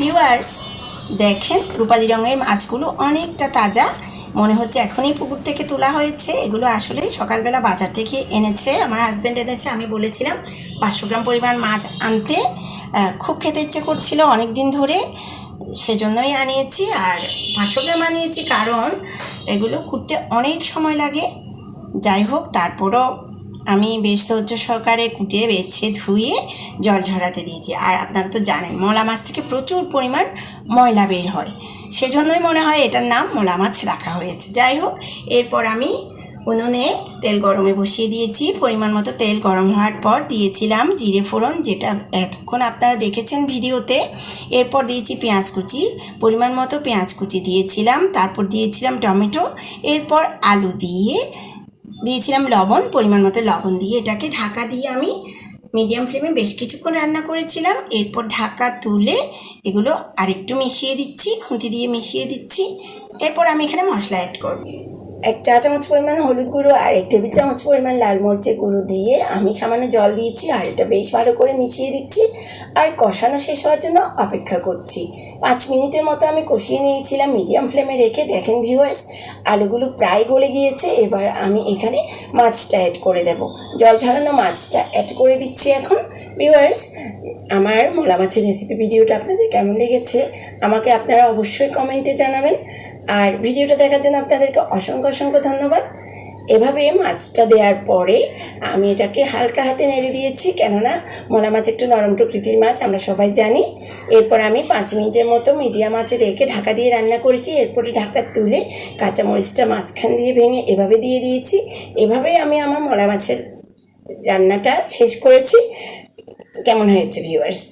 Viewers, দেখেন রূপালি রঙের মাছগুলো অনেকটা তাজা মনে হচ্ছে, এখনই পুকুর থেকে তোলা হয়েছে। এগুলো আসলে সকালবেলা বাজার থেকে এনেছে, আমার হাজব্যান্ড এনেছে। আমি বলেছিলাম 500 গ্রাম পরিমাণ মাছ আনতে, খুব খেতে ইচ্ছে করছিল অনেক দিন ধরে, সেজন্যই আনিয়েছি। আর 500 গ্রাম আনিয়েছি কারণ এগুলো কুটতে অনেক সময় লাগে। যাই হোক, তারপরও আমি বেশ ধৈর্য সহকারে কুটিয়ে বেছে ধুয়ে জল ঝরাতে দিয়েছি। আর আপনারা তো জানেন মলা মাছ থেকে প্রচুর পরিমাণ ময়লা বের হয়, সেজন্যই মনে হয় এটার নাম মলা মাছ রাখা হয়েছে। যাই হোক, এরপর আমি উনুনে তেল গরমে বসিয়ে দিয়েছি। পরিমাণ মতো তেল গরম হওয়ার পর দিয়েছিলাম জিরে ফোড়ন, যেটা এতক্ষণ আপনারা দেখেছেন ভিডিওতে। এরপর দিয়েছি পেঁয়াজ কুচি, পরিমাণ মতো পেঁয়াজ কুচি দিয়েছিলাম। তারপর দিয়েছিলাম টমেটো, এরপর আলু দিয়ে দিয়েছিলাম লবণ, পরিমাণ মতো লবণ দিয়ে এটাকে ঢাকা দিয়ে আমি মিডিয়াম ফ্লেমে বেশ কিছুক্ষণ রান্না করেছিলাম। এরপর ঢাকা তুলে এগুলো আরেকটু মিশিয়ে দিচ্ছি, খুন্তি দিয়ে মিশিয়ে দিচ্ছি। এরপর আমি এখানে মশলা অ্যাড করব। 1 চা চামচ পরিমাণ হলুদ গুঁড়ো আর 1 টেবিল চামচ পরিমাণ লাল মরিচের গুঁড়ো দিয়ে আমি সামান্য জল দিয়েছি, আর এটা বেশ ভালো করে মিশিয়ে দিচ্ছি আর কষানো শেষ হওয়ার জন্য অপেক্ষা করছি। 5 মিনিটের মতো আমি কষিয়ে নিয়েছিলাম মিডিয়াম ফ্লেমে রেখে। দেখেন ভিউয়ার্স, আলুগুলো প্রায় গলে গিয়েছে। এবার আমি এখানে মাছটা অ্যাড করে দেব, জল ঝরানো মাছটা অ্যাড করে দিচ্ছি এখন। ভিউয়ার্স, আমার মলা মাছের রেসিপি ভিডিওটা আপনাদের কেমন লেগেছে আমাকে আপনারা অবশ্যই কমেন্টে জানাবেন। আর ভিডিওটা দেখার জন্য আপনাদেরকে অসংখ্য অসংখ্য ধন্যবাদ। এভাবে মাছটা দেওয়ার পরে আমি এটাকে হালকা হাতে নেড়ে দিয়েছি, কেননা মলা মাছ একটু নরম প্রকৃতির মাছ, আমরা সবাই জানি। এরপর আমি 5 মিনিটের মতো মিডিয়াম আঁচে রেখে ঢাকা দিয়ে রান্না করেছি। এরপরে ঢাকা তুলে কাঁচামরিচটা মাঝখান দিয়ে ভেঙে এভাবে দিয়ে দিয়েছি। এভাবেই আমি আমার মলা মাছের রান্নাটা শেষ করেছি। কেমন হয়েছে ভিউয়ার্স?